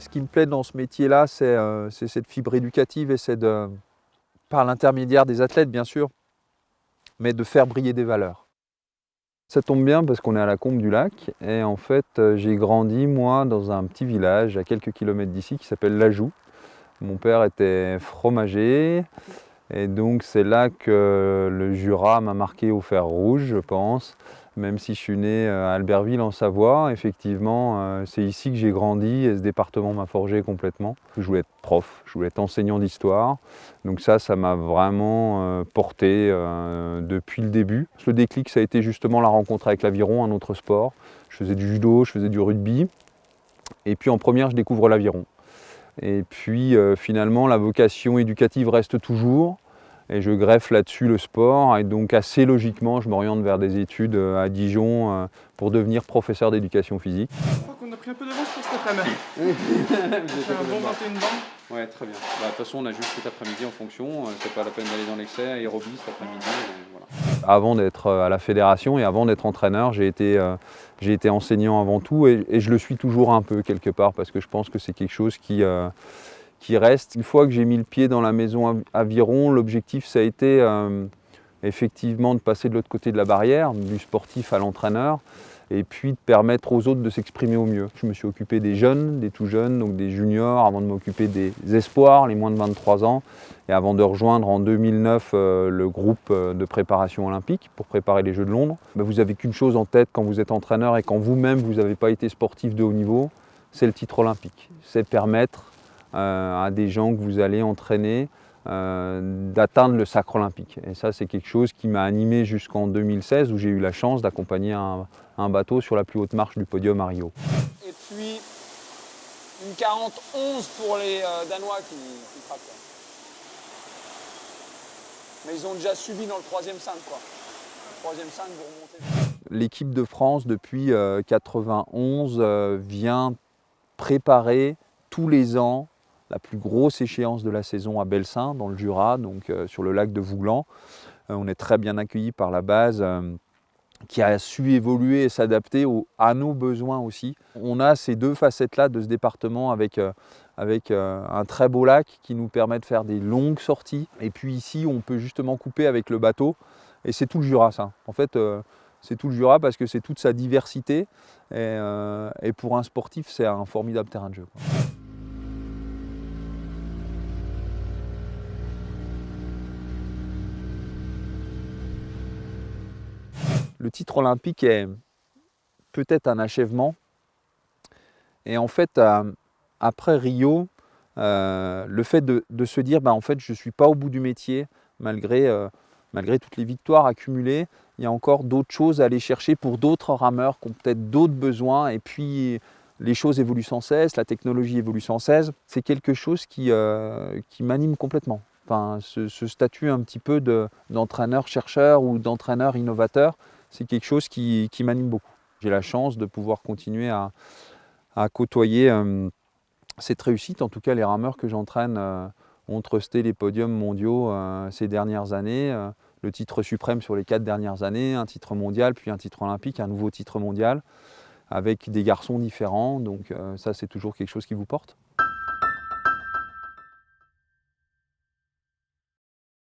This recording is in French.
Ce qui me plaît dans ce métier-là, c'est cette fibre éducative et c'est par l'intermédiaire des athlètes, bien sûr, mais de faire briller des valeurs. Ça tombe bien parce qu'on est à la Combe du Lac et en fait, j'ai grandi, moi, dans un petit village à quelques kilomètres d'ici qui s'appelle Lajoux. Mon père était fromager et donc c'est là que le Jura m'a marqué au fer rouge, je pense. Même si je suis né à Albertville en Savoie, effectivement, c'est ici que j'ai grandi et ce département m'a forgé complètement. Je voulais être prof, je voulais être enseignant d'histoire. Donc ça m'a vraiment porté depuis le début. Le déclic, ça a été justement la rencontre avec l'aviron, un autre sport. Je faisais du judo, je faisais du rugby. Et puis en première, je découvre l'aviron. Et puis finalement, la vocation éducative reste toujours. Et je greffe là-dessus le sport. Et donc assez logiquement, je m'oriente vers des études à Dijon pour devenir professeur d'éducation physique. Je crois qu'on a pris un peu d'avance pour cet après-midi. C'est un bon 21 bancs. Ouais, très bien. De toute façon, on a juste cet après-midi en fonction. C'est pas la peine d'aller dans l'excès. Aérobie cet après-midi. Voilà. Avant d'être à la fédération et avant d'être entraîneur, j'ai été enseignant avant tout et je le suis toujours un peu quelque part parce que je pense que c'est quelque chose qui reste. Une fois que j'ai mis le pied dans la maison aviron, l'objectif ça a été effectivement de passer de l'autre côté de la barrière, du sportif à l'entraîneur, et puis de permettre aux autres de s'exprimer au mieux. Je me suis occupé des jeunes, des tout jeunes, donc des juniors, avant de m'occuper des espoirs, les moins de 23 ans, et avant de rejoindre en 2009 le groupe de préparation olympique pour préparer les Jeux de Londres. Vous n'avez qu'une chose en tête quand vous êtes entraîneur et quand vous-même vous n'avez pas été sportif de haut niveau, c'est le titre olympique. C'est permettre à des gens que vous allez entraîner d'atteindre le sacre olympique. Et ça, c'est quelque chose qui m'a animé jusqu'en 2016 où j'ai eu la chance d'accompagner un bateau sur la plus haute marche du podium à Rio. Et puis une 40-11 pour les Danois qui frappent. Mais ils ont déjà subi dans le troisième 5 quoi. Le troisième 5 vous remontez. L'équipe de France depuis 91 vient préparer tous les ans la plus grosse échéance de la saison à Belsin, dans le Jura, donc sur le lac de Vouglan. On est très bien accueillis par la base qui a su évoluer et s'adapter à nos besoins aussi. On a ces deux facettes-là de ce département avec un très beau lac qui nous permet de faire des longues sorties. Et puis ici, on peut justement couper avec le bateau. Et c'est tout le Jura, ça. En fait, c'est tout le Jura parce que c'est toute sa diversité. Et pour un sportif, c'est un formidable terrain de jeu, quoi. Le titre olympique est peut-être un achèvement. Et en fait, après Rio, le fait de se dire en fait, je ne suis pas au bout du métier, malgré toutes les victoires accumulées, il y a encore d'autres choses à aller chercher pour d'autres rameurs qui ont peut-être d'autres besoins. Et puis, les choses évoluent sans cesse, la technologie évolue sans cesse. C'est quelque chose qui m'anime complètement. Enfin, ce statut un petit peu d'entraîneur-chercheur ou d'entraîneur-innovateur, c'est quelque chose qui m'anime beaucoup. J'ai la chance de pouvoir continuer à côtoyer cette réussite. En tout cas, les rameurs que j'entraîne ont trusté les podiums mondiaux ces dernières années. Le titre suprême sur les 4 dernières années, un titre mondial, puis un titre olympique, un nouveau titre mondial, avec des garçons différents. Donc ça, c'est toujours quelque chose qui vous porte.